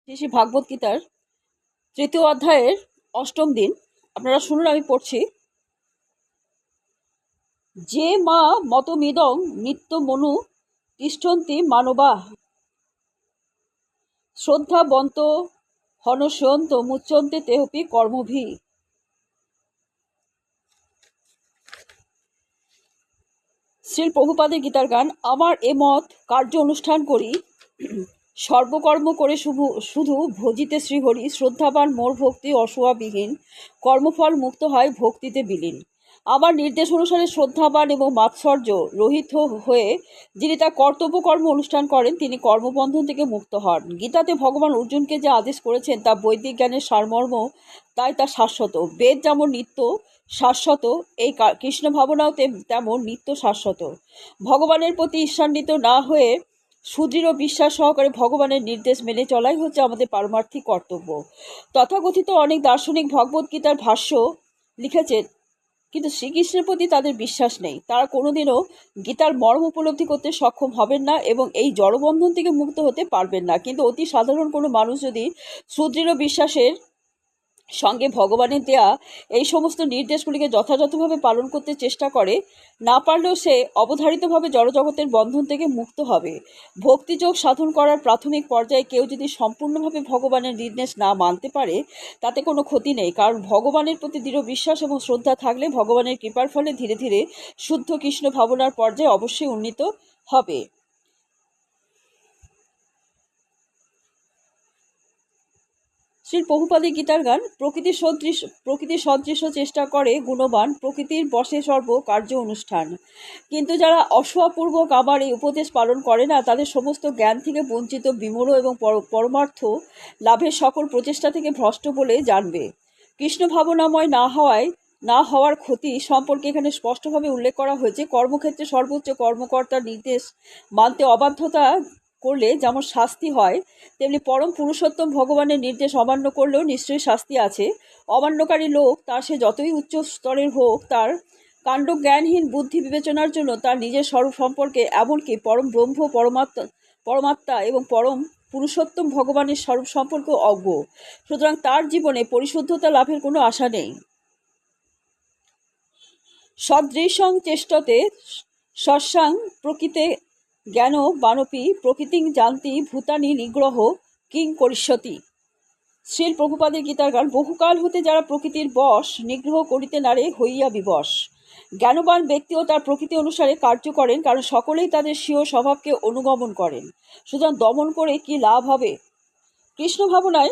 শ্রী ভাগবত গীতার তৃতীয় অধ্যায়ের অষ্টম দিন। আপনারা শুনুন, আমি পড়ছি। যে মা মতমিদং নিত্য মনু তিষ্ঠন্তি মানবা শ্রদ্ধাবন্ত হনস্যন্ত মুচ্যন্তে তেহপি কর্মভি। শ্রীল প্রভুপাদের গীতার গান। আমার এ মত কার্য অনুষ্ঠান করি, সর্বকর্ম করে শুধু ভজিতে শ্রীহরি, শ্রদ্ধাবান মোর ভক্তি অসুয়াবিহীন, কর্মফল মুক্ত হয় ভক্তিতে বিলীন। আমার নির্দেশ অনুসারে শ্রদ্ধাবান এবং মাৎসর্য রহিত হয়ে যিনি তার কর্তব্য কর্ম অনুষ্ঠান করেন তিনি কর্মবন্ধন থেকে মুক্ত হন। গীতাতে ভগবান অর্জুনকে যে আদেশ করেছেন তা বৈদিক জ্ঞানের সারমর্ম, তাই তা শাশ্বত। বেদ যেমন নিত্য শাশ্বত, এই কৃষ্ণ ভাবনাও তেমন নিত্য শাশ্বত। ভগবানের প্রতি ঈর্ষান্বিত না হয়ে সুদৃঢ় বিশ্বাস সহকারে ভগবানের নির্দেশ মেনে চলাই হচ্ছে আমাদের পারমার্থিক কর্তব্য। তথাকথিত অনেক দার্শনিক ভগবত গীতার ভাষ্য লিখেছেন, কিন্তু শ্রীকৃষ্ণের প্রতি তাদের বিশ্বাস নেই। তারা কোনোদিনও গীতার মর্ম উপলব্ধি করতে সক্ষম হবেন না এবং এই জড়বন্ধন থেকে মুক্ত হতে পারবেন না। কিন্তু অতি সাধারণ কোনো মানুষ যদি সুদৃঢ় বিশ্বাসের সঙ্গে ভগবানের দেয়া এই সমস্ত নির্দেশগুলিকে যথাযথভাবে পালন করতে চেষ্টা করে, না পারলেও সে অবধারিতভাবে জড়জগতের বন্ধন থেকে মুক্ত হবে। ভক্তিযোগ সাধন করার প্রাথমিক পর্যায়ে কেউ যদি সম্পূর্ণভাবে ভগবানের নির্দেশ না মানতে পারে তাতে কোনো ক্ষতি নেই, কারণ ভগবানের প্রতি দৃঢ় বিশ্বাস এবং শ্রদ্ধা থাকলে ভগবানের কৃপার ফলে ধীরে ধীরে শুদ্ধ কৃষ্ণ ভাবনার পর্যায়ে অবশ্যই উন্নীত হবে। শ্রী প্রভুপাদের গীতার গান। প্রকৃতি সদৃশ চেষ্টা করে গুণবান, প্রকৃতির বশে সর্ব কার্য অনুষ্ঠান। কিন্তু যারা অসূয়াপূর্বক আমার এই উপদেশ পালন করে না তাদের সমস্ত জ্ঞান থেকে বঞ্চিত, বিমূঢ় এবং পরমার্থ লাভের সকল প্রচেষ্টা থেকে ভ্রষ্ট বলে জানবে। কৃষ্ণ ভাবনাময় না হওয়ার ক্ষতি সম্পর্কে এখানে স্পষ্টভাবে উল্লেখ করা হয়েছে। কর্মক্ষেত্রে সর্বোচ্চ কর্মকর্তার নির্দেশ মানতে অবাধ্যতা করলে যেমন শাস্তি হয়, তেমনি পরম পুরুষোত্তম ভগবানের নির্দেশ অমান্য করলেও নিশ্চয়ই শাস্তি আছে। অমান্যকারী লোক, তার সে যতই উচ্চ স্তরের হোক, তার কাণ্ড জ্ঞানহীন বুদ্ধি বিবেচনার জন্য তার নিজের স্বরূপ সম্পর্কে, এমনকি পরম ব্রহ্ম পরমাত্মা এবং পরম পুরুষোত্তম ভগবানের স্বরূপ সম্পর্কে অজ্ঞ। সুতরাং তার জীবনে পরিশুদ্ধতা লাভের কোনো আশা নেই। সদৃশং চেষ্টতে সস্যাং প্রকৃতে জ্ঞান বানপি প্রকৃতিং জানতি ভূতানি নিগ্রহ কিং করিষ্যতি। শ্রীল প্রভুপাদের গীতার গান। বহুকাল হতে যারা প্রকৃতির বশ নিগ্রহ করিতে নারে হইয়া বিবশ। জ্ঞানবান ব্যক্তিও তার প্রকৃতি অনুসারে কার্য করেন, কারণ সকলেই তাদের স্বীয় স্বভাবকে অনুগমন করেন। সুতরাং দমন করে কি লাভ হবে? কৃষ্ণ ভাবনায়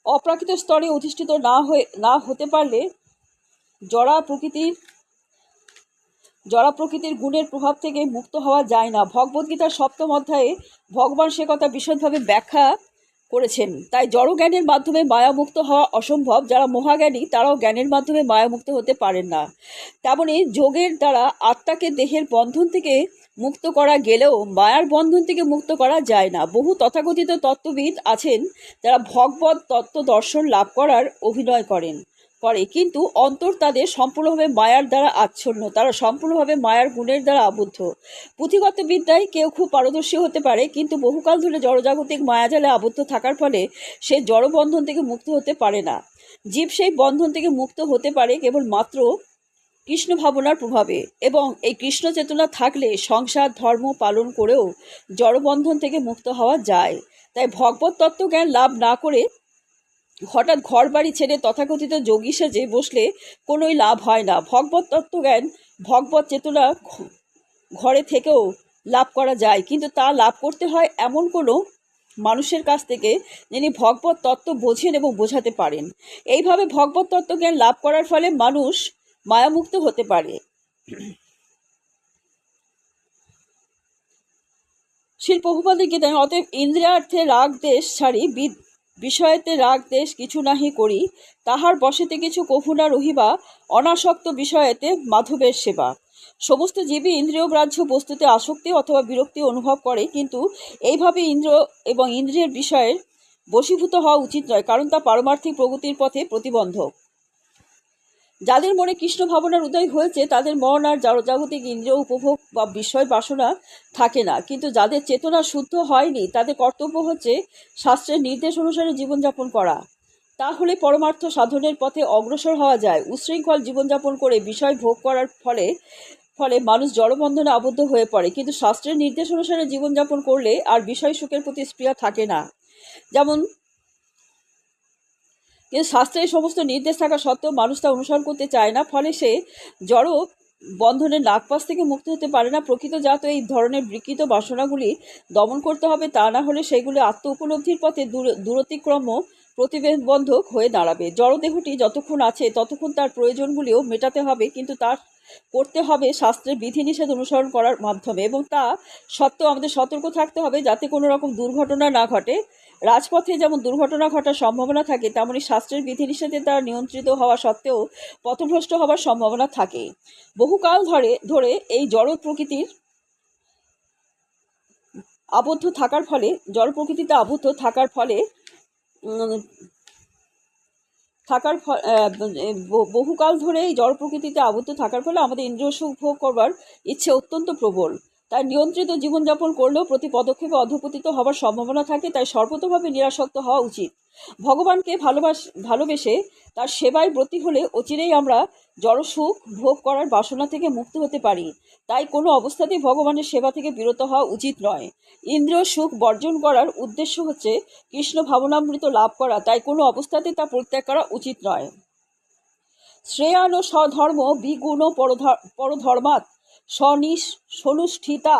অপ্রাকৃত স্তরে অধিষ্ঠিত না হতে পারলে জড়া প্রকৃতির গুণের প্রভাব থেকে মুক্ত হওয়া যায় না। ভগবদ্গীতার সপ্তম অধ্যায়ে ভগবান সে কথা বিশদভাবে ব্যাখ্যা করেছেন। তাই জড় জ্ঞানের মাধ্যমে মায়ামুক্ত হওয়া অসম্ভব। যারা মহাজ্ঞানী তারাও জ্ঞানের মাধ্যমে মায়ামুক্ত হতে পারেন না। তেমনি যোগের দ্বারা আত্মাকে দেহের বন্ধন থেকে মুক্ত করা গেলেও মায়ার বন্ধন থেকে মুক্ত করা যায় না। বহু তথাকথিত তত্ত্ববিদ আছেন যারা ভগবত তত্ত্ব দর্শন লাভ করার অভিনয় করে, কিন্তু অন্তর তাদের সম্পূর্ণভাবে মায়ার দ্বারা আচ্ছন্ন। তারা সম্পূর্ণভাবে মায়ার গুণের দ্বারা আবদ্ধ। পুঁথিগত বিদ্যায় কেউ খুব পারদর্শী হতে পারে, কিন্তু বহুকাল ধরে জড়জাগতিক মায়াজালে আবদ্ধ থাকার ফলে সে জড়বন্ধন থেকে মুক্ত হতে পারে না। জীব সেই বন্ধন থেকে মুক্ত হতে পারে কেবলমাত্র কৃষ্ণ ভাবনার প্রভাবে, এবং এই কৃষ্ণ চেতনা থাকলে সংসার ধর্ম পালন করেও জড়বন্ধন থেকে মুক্ত হওয়া যায়। তাই ভগবত তত্ত্বজ্ঞান লাভ না করে হঠাৎ ঘর বাড়ি ছেড়ে তথাকথিত যোগী সেজে বসলে কোনোই লাভ হয় না। ভগবত তত্ত্বজ্ঞান, ভগবত চেতনা ঘরে থেকেও লাভ করা যায়, কিন্তু তা লাভ করতে হয় এমন কোনো মানুষের কাছ থেকে যিনি ভগবত তত্ত্ব বোঝেন এবং বোঝাতে পারেন। এইভাবে ভগবত তত্ত্বজ্ঞান লাভ করার ফলে মানুষ মায়ামুক্ত হতে পারে। শ্রীল প্রভুপাদের গীতায়। অতএব ইন্দ্রিয়ার্থে রাগ দেশ ছাড়ি, বিষয়েতে রাগ দেশ কিছু নাহি করি, তাহার বশেতে কিছু কভু না রহিবা, অনাসক্ত বিষয়েতে মাধবের সেবা। সমস্ত জীবই ইন্দ্রিয়গ্রাহ্য বস্তুতে আসক্তি অথবা বিরক্তি অনুভব করে, কিন্তু এইভাবে ইন্দ্রিয় এবং ইন্দ্রিয়ের বিষয়ের বশীভূত হওয়া উচিত নয়, কারণ তা পারমার্থিক প্রগতির পথে প্রতিবন্ধক। যাদের মনে কৃষ্ণ ভাবনার উদয় হয়েছে তাদের মন আর জাগতিক ইন্দ্রিয় উপভোগ বা বিষয় বাসনা থাকে না, কিন্তু যাদের চেতনা শুদ্ধ হয়নি তাদের কর্তব্য হচ্ছে শাস্ত্রের নির্দেশ অনুসারে জীবনযাপন করা। তাহলে পরমার্থ সাধনের পথে অগ্রসর হওয়া যায়। উচ্ছৃঙ্খল জীবনযাপন করে বিষয় ভোগ করার ফলে ফলে মানুষ জড়বন্ধনে আবদ্ধ হয়ে পড়ে, কিন্তু শাস্ত্রের নির্দেশ অনুসারে জীবনযাপন করলে আর বিষয় সুখের প্রতি স্পৃহা থাকে না। যেমন কিন্তু শাস্ত্রের সমস্ত নির্দেশ থাকা সত্ত্বেও মানুষ তা অনুসরণ করতে চায় না, ফলে সে জড় বন্ধনের নাগপাশ থেকে মুক্ত হতে পারে না। প্রকৃত জাত এই ধরনের বিকৃত বাসনাগুলি দমন করতে হবে, তা না হলে সেগুলি আত্ম উপলব্ধির পথে দূরতিক্রম প্রতিবন্ধক হয়ে দাঁড়াবে। জড়দেহটি যতক্ষণ আছে ততক্ষণ তার প্রয়োজনগুলিও মেটাতে হবে, কিন্তু তার করতে হবে শাস্ত্রের বিধিনিষেধ অনুসরণ করার মাধ্যমে, এবং তা সত্ত্বেও আমাদের সতর্ক থাকতে হবে যাতে কোনো রকম দুর্ঘটনা না ঘটে। রাজপথে যেমন দুর্ঘটনা ঘটার সম্ভাবনা থাকে, তেমনি শাস্ত্রের বিধিনিষেধের দ্বারা নিয়ন্ত্রিত হওয়া সত্ত্বেও পথভ্রষ্ট হওয়ার সম্ভাবনা থাকে। বহুকাল ধরে এই জড় প্রকৃতির আবদ্ধ থাকার ফলে জড় প্রকৃতিতে আবদ্ধ থাকার ফলে বহুকাল ধরে এই জড় প্রকৃতিতে আবদ্ধ থাকার ফলে আমাদের ইন্দ্রিয় সুখ ভোগ করবার ইচ্ছে অত্যন্ত প্রবল। তাই নিয়ন্ত্রিত জীবনযাপন করলেও প্রতি পদক্ষেপে অধঃপতিত হওয়ার সম্ভাবনা থাকে। তাই সর্বতোভাবে নিরাসক্ত হওয়া উচিত। ভগবানকে ভালোবেসে তার সেবায় ব্রতী হলে অচিরেই আমরা জড় সুখ ভোগ করার বাসনা থেকে মুক্ত হতে পারি। তাই কোনো অবস্থাতেই ভগবানের সেবা থেকে বিরত হওয়া উচিত নয়। ইন্দ্রিয় সুখ বর্জন করার উদ্দেশ্য হচ্ছে কৃষ্ণ ভাবনামৃত লাভ করা, তাই কোনো অবস্থাতেই তা পরিত্যাগ করা উচিত নয়। শ্রেয়ান ও স্বধর্ম বিগুণ পরধর্মাৎ সনুষ্ঠিতা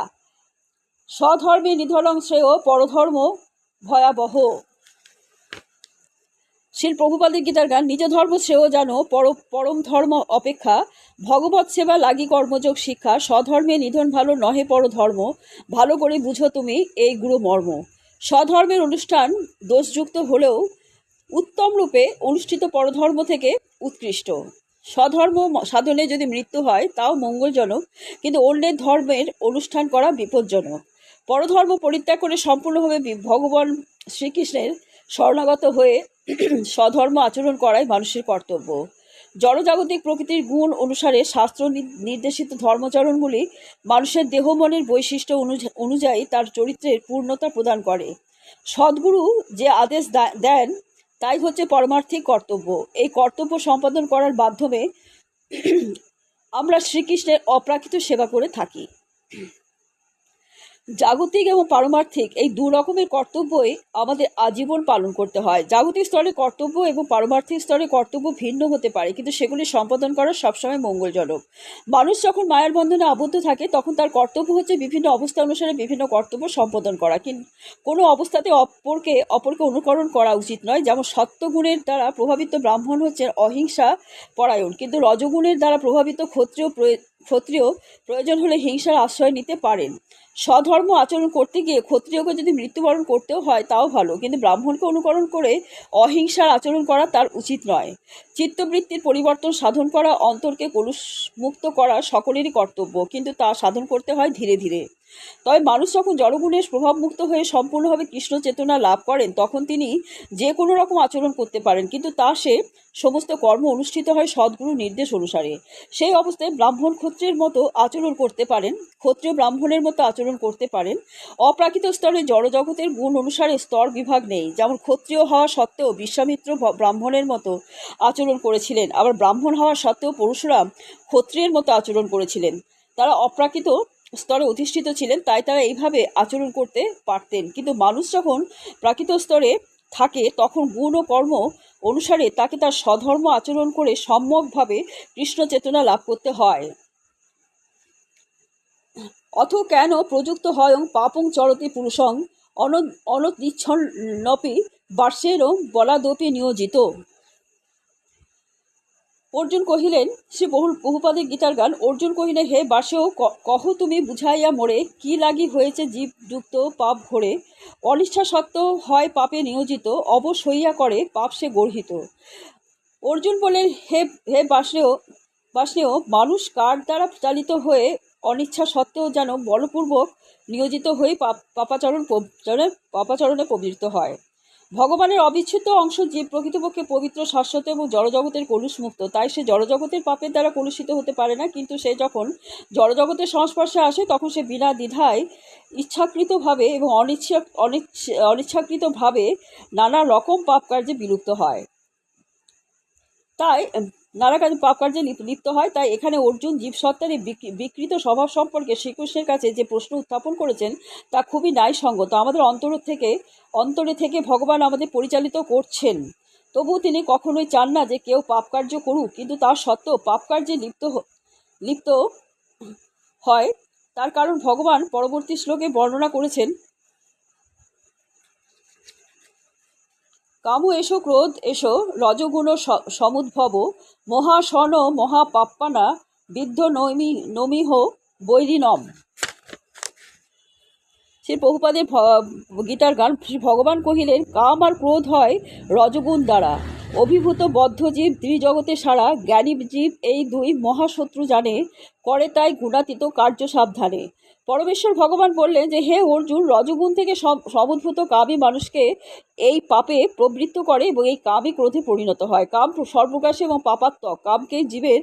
স্বধর্মে নিধনং শ্রেয় পরধর্ম ভয়াবহ। শ্রীল প্রভুপাদের গীতার গান। নিজ ধর্ম শ্রেয় জানো পরম ধর্ম অপেক্ষা, ভগবৎ সেবা লাগি কর্মযোগ শিক্ষা, স্বধর্মে নিধন ভালো নহে পরধর্ম, ভালো করে বুঝো তুমি এই গুরু মর্ম। স্বধর্মের অনুষ্ঠান দোষযুক্ত হলেও উত্তম রূপে অনুষ্ঠিত পরধর্ম থেকে উৎকৃষ্ট। স্বধর্ম সাধনে যদি মৃত্যু হয় তাও মঙ্গলজনক, কিন্তু অন্যের ধর্মের অনুষ্ঠান করা বিপজ্জনক। পরধর্ম পরিত্যাগ করে সম্পূর্ণভাবে ভগবান শ্রীকৃষ্ণের শরণাগত হয়ে স্বধর্ম আচরণ করাই মানুষের কর্তব্য। জড়জাগতিক প্রকৃতির গুণ অনুসারে শাস্ত্র নির্দেশিত ধর্মাচরণগুলি মানুষের দেহ মনের বৈশিষ্ট্য অনুযায়ী তার চরিত্রের পূর্ণতা প্রদান করে। সদ্গুরু যে আদেশ দেন তাই হচ্ছে পারমার্থিক কর্তব্য। এই কর্তব্য সম্পাদন করার মাধ্যমে আমরা শ্রীকৃষ্ণের অপ্রাকৃত সেবা করে থাকি। জাগতিক এবং পারমার্থিক এই দু রকমের কর্তব্যই আমাদের আজীবন পালন করতে হয়। জাগতিক স্তরে কর্তব্য এবং পারমার্থিক স্তরে কর্তব্য ভিন্ন হতে পারে, কিন্তু সেগুলি সম্পাদন করা সবসময় মঙ্গলজনক। মানুষ যখন মায়ার বন্ধনে আবদ্ধ থাকে তখন তার কর্তব্য হচ্ছে বিভিন্ন অবস্থা অনুসারে বিভিন্ন কর্তব্য সম্পাদন করা, কিন্তু কোনো অবস্থাতে অপরকে অনুকরণ করা উচিত নয়। যেমন সত্যগুণের দ্বারা প্রভাবিত ব্রাহ্মণ হচ্ছেন অহিংসা পরায়ণ, কিন্তু রজগুণের দ্বারা প্রভাবিত ক্ষত্রিয় প্রয়োজন হলে হিংসার আশ্রয় নিতে পারেন। স্বধর্ম আচরণ করতে গিয়ে ক্ষত্রিয়কে যদি মৃত্যুবরণ করতেও হয় তাও ভালো, কিন্তু ব্রাহ্মণকে অনুকরণ করে অহিংসার আচরণ করা তার উচিত নয়। চিত্তবৃত্তির পরিবর্তন সাধন করা, অন্তরকে কলুষমুক্ত করা সকলেরই কর্তব্য, কিন্তু তা সাধন করতে হয় ধীরে ধীরে। তবে মানুষ যখন জড়গুণের প্রভাবমুক্ত হয়ে সম্পূর্ণভাবে কৃষ্ণ চেতনা লাভ করেন তখন তিনি যে কোনো রকম আচরণ করতে পারেন, কিন্তু তা সে সমস্ত কর্ম অনুষ্ঠিত হয় সদ্গুরু নির্দেশ অনুসারে। সেই অবস্থায় ব্রাহ্মণ ক্ষত্রিয়ের মতো আচরণ করতে পারেন, ক্ষত্রিয় ব্রাহ্মণের মতো আচরণ করতে পারেন। অপ্রাকৃত স্তরে জড়জগতের গুণ অনুসারে স্তর বিভাগ নেই। যেমন ক্ষত্রিয় হওয়া সত্ত্বেও বিশ্বামিত্র ব্রাহ্মণের মতো আচরণ করেছিলেন, আবার ব্রাহ্মণ হওয়া সত্ত্বেও পরশুরাম ক্ষত্রিয়ের মতো আচরণ করেছিলেন। তারা অপ্রাকৃত স্তরে অধিষ্ঠিত ছিলেন, তাই তারা এইভাবে আচরণ করতে পারতেন। কিন্তু মানুষ যখন প্রাকৃত স্তরে থাকে তখন গুণ ও কর্ম অনুসারে তাকে তার স্বধর্ম আচরণ করে সম্যকভাবে কৃষ্ণ চেতনা লাভ করতে হয়। অথ কেন প্রযুক্ত হয়ং পাপং চরতি পুরুষং অনতিচ্ছন্নপি বার্ষেরও বলাদপি নিয়োজিত। অর্জুন কহিলেন, শ্রী বহুপাদের গীতার গান। অর্জুন কহিলেন, হে বাসেও কহ তুমি বুঝাইয়া মোরে, কি লাগি হয়েছে জীবযুক্ত পাপ ঘোরে, অনিচ্ছা সত্ত্বেও হয় পাপে নিয়োজিত, অবশ হইয়া করে পাপ সে গর্হিত। অর্জুন বলেন, হে বাসেও মানুষ কার দ্বারা চালিত হয়ে অনিচ্ছা সত্ত্বেও যেন বলপূর্বক নিয়োজিত হয়ে পাপাচরণে প্রবৃত্ত হয়। ভগবানের অবিচ্ছেদ্য অংশ জীব প্রকৃতপক্ষে পবিত্র, শাশ্বত এবং জড়জগতের কলুষমুক্ত। তাই সে জড়জগতের পাপের দ্বারা কলুষিত হতে পারে না, কিন্তু সে যখন জড়জগতের সংস্পর্শে আসে তখন সে বিনা দ্বিধায় ইচ্ছাকৃতভাবে এবং অনিচ্ছাকৃতভাবে নানা রকম পাপ কার্যে বিলুপ্ত হয়। তাই নানা কাজে পাপ কার্যে লিপ্ত হয়। তাই এখানে অর্জুন জীবসত্তার এই বিকৃত স্বভাব সম্পর্কে শ্রীকৃষ্ণের কাছে যে প্রশ্ন উত্থাপন করেছেন তা খুবই ন্যায়সঙ্গত। আমাদের অন্তরে থেকে ভগবান আমাদের পরিচালিত করছেন, তবুও তিনি কখনোই চান না যে কেউ পাপ কার্য করুক, কিন্তু তার সত্ত্বেও পাপ কার্যে লিপ্ত হয়। তার কারণ ভগবান পরবর্তী শ্লোকে বর্ণনা করেছেন, কামু এসো ক্রোধ এসো রজগুণ সমুদ্ভব মহাসন মহাপাপ্পানা বিদ্ধ নমিহ বৈরিনম। শ্রী প্রভুপাদের গীতার গান। শ্রী ভগবান কহিলেন, কাম আর ক্রোধ হয় রজগুণ দ্বারা অভিভূত বদ্ধজীব ত্রিজগতে সারা জ্ঞানী জীব এই দুই মহাশত্রু জানে, করে তাই গুণাতীত কার্য সাবধানে। পরমেশ্বর ভগবান বললেন যে, হে অর্জুন, রজগুণ থেকে সমুদ্ভূত কামই মানুষকে এই পাপে প্রবৃত্ত করে এবং এই কামই ক্রোধে পরিণত হয়। কাম সর্বগ্রাসী এবং পাপাত্মক। কামকে জীবের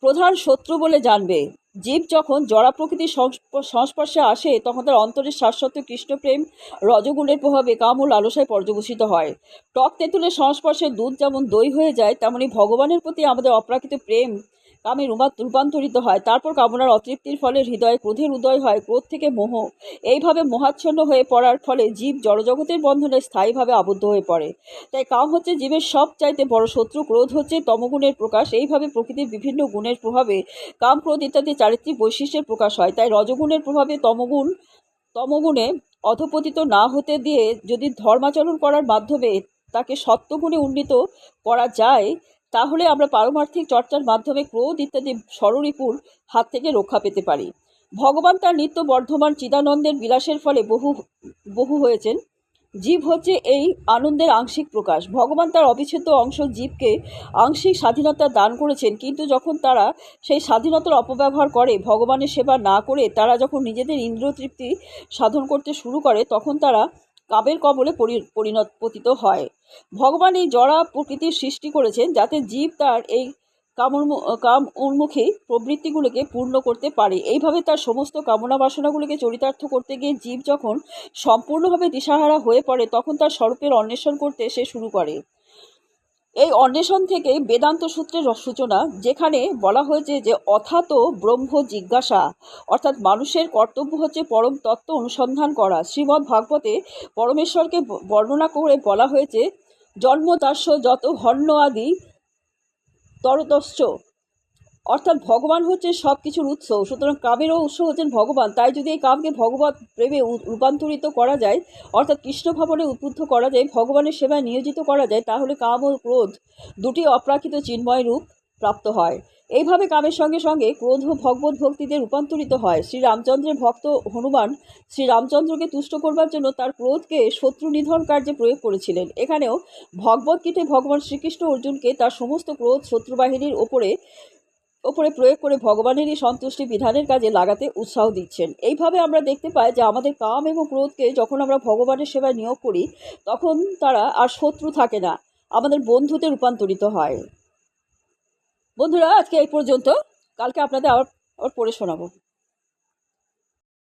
প্রধান শত্রু বলে জানবে। জীব যখন জড়া প্রকৃতির সংস্পর্শে আসে তখন তার অন্তরের শাশ্বত কৃষ্ণপ্রেম রজগুণের প্রভাবে কাম ও লালসায় পর্যবসিত হয়। টক তেঁতুলের সংস্পর্শে দুধ যেমন দই হয়ে যায়, তেমনি ভগবানের প্রতি আমাদের অপ্রাকৃত প্রেম কামে রূপান্তরিত হয়। তারপর কামনার অতৃপ্তির ফলে হৃদয়ে ক্রোধের উদয় হয়, ক্রোধ থেকে মোহ। এইভাবে মোহাচ্ছন্ন হয়ে পড়ার ফলে জীব জড়জগতের বন্ধনে স্থায়ীভাবে আবদ্ধ হয়ে পড়ে। তাই কাম হচ্ছে জীবের সব চাইতে বড় শত্রু, ক্রোধ হচ্ছে তমগুণের প্রকাশ। এইভাবে প্রকৃতির বিভিন্ন গুণের প্রভাবে কাম, ক্রোধ ইত্যাদি চারিত্রিক বৈশিষ্ট্যের প্রকাশ হয়। তাই রজগুণের প্রভাবে তমগুণে অধপতিত না হতে দিয়ে যদি ধর্মাচরণ করার মাধ্যমে তাকে সত্যগুণে উন্নীত করা যায়, তাহলে আমরা পারমার্থিক চর্চার মাধ্যমে ক্রোধ ইত্যাদি ষড়রিপুর হাত থেকে রক্ষা পেতে পারি। ভগবান তার নিত্য বর্ধমান চিদানন্দের বিলাসের ফলে বহু হয়েছেন। জীব হচ্ছে এই আনন্দের আংশিক প্রকাশ। ভগবান তার অবিচ্ছেদ্য অংশ জীবকে আংশিক স্বাধীনতা দান করেছেন, কিন্তু যখন তারা সেই স্বাধীনতার অপব্যবহার করে, ভগবানের সেবা না করে তারা যখন নিজেদের ইন্দ্রিয় তৃপ্তি সাধন করতে শুরু করে, তখন তারা কামের কবলে পতিত হয়। ভগবান এই জড়া প্রকৃতির সৃষ্টি করেছেন যাতে জীব তার এই কাম উন্মুখী প্রবৃত্তিগুলোকে পূর্ণ করতে পারে। এইভাবে তার সমস্ত কামনা বাসনাগুলোকে চরিতার্থ করতে গিয়ে জীব যখন সম্পূর্ণভাবে দিশাহারা হয়ে পড়ে, তখন তার স্বরূপের অন্বেষণ করতে সে শুরু করে। এই অন্বেষণ থেকে বেদান্ত সূত্রের সূচনা, যেখানে বলা হয়েছে যে অথাত ব্রহ্ম জিজ্ঞাসা, অর্থাৎ মানুষের কর্তব্য হচ্ছে পরম তত্ত্ব অনুসন্ধান করা। শ্রীমদ্ ভাগবতে পরমেশ্বরকে বর্ণনা করে বলা হয়েছে, জন্মদাস্য যত হন্য আদি তরতশ্চ, অর্থাৎ ভগবান হচ্ছে সব কিছুর উৎস, সুতরাং কামেরও উৎস হচ্ছেন ভগবান। তাই যদি এই কামকে ভগবত প্রেমে রূপান্তরিত করা যায়, অর্থাৎ কৃষ্ণ ভাবনে উদ্বুদ্ধ করা যায়, ভগবানের সেবায় নিয়োজিত করা যায়, তাহলে কাম ও ক্রোধ দুটি অপ্রাকৃত চিন্ময় রূপ প্রাপ্ত হয়। এইভাবে কামের সঙ্গে সঙ্গে ক্রোধ ও ভগবত ভক্তিতে রূপান্তরিত হয়। শ্রীরামচন্দ্রের ভক্ত হনুমান শ্রীরামচন্দ্রকে তুষ্ট করবার জন্য তার ক্রোধকে শত্রু নিধন কার্যে প্রয়োগ করেছিলেন। এখানেও ভগবদ্গীতে ভগবান শ্রীকৃষ্ণ অর্জুনকে তার সমস্ত ক্রোধ শত্রুবাহিনীর ওপরে প্রয়োগ করে ভগবানেরই সন্তুষ্টি বিধানের কাজে লাগাতে উৎসাহ দিচ্ছেন। এইভাবে আমরা দেখতে পাই যে আমাদের কাম এবং ক্রোধকে যখন আমরা ভগবানের সেবায় নিয়োগ করি, তখন তারা আর শত্রু থাকে না, আমাদের বন্ধুতে রূপান্তরিত হয়। বন্ধুরা, আজকে এই পর্যন্ত। কালকে আপনাদের আবার পড়ে শোনাবো।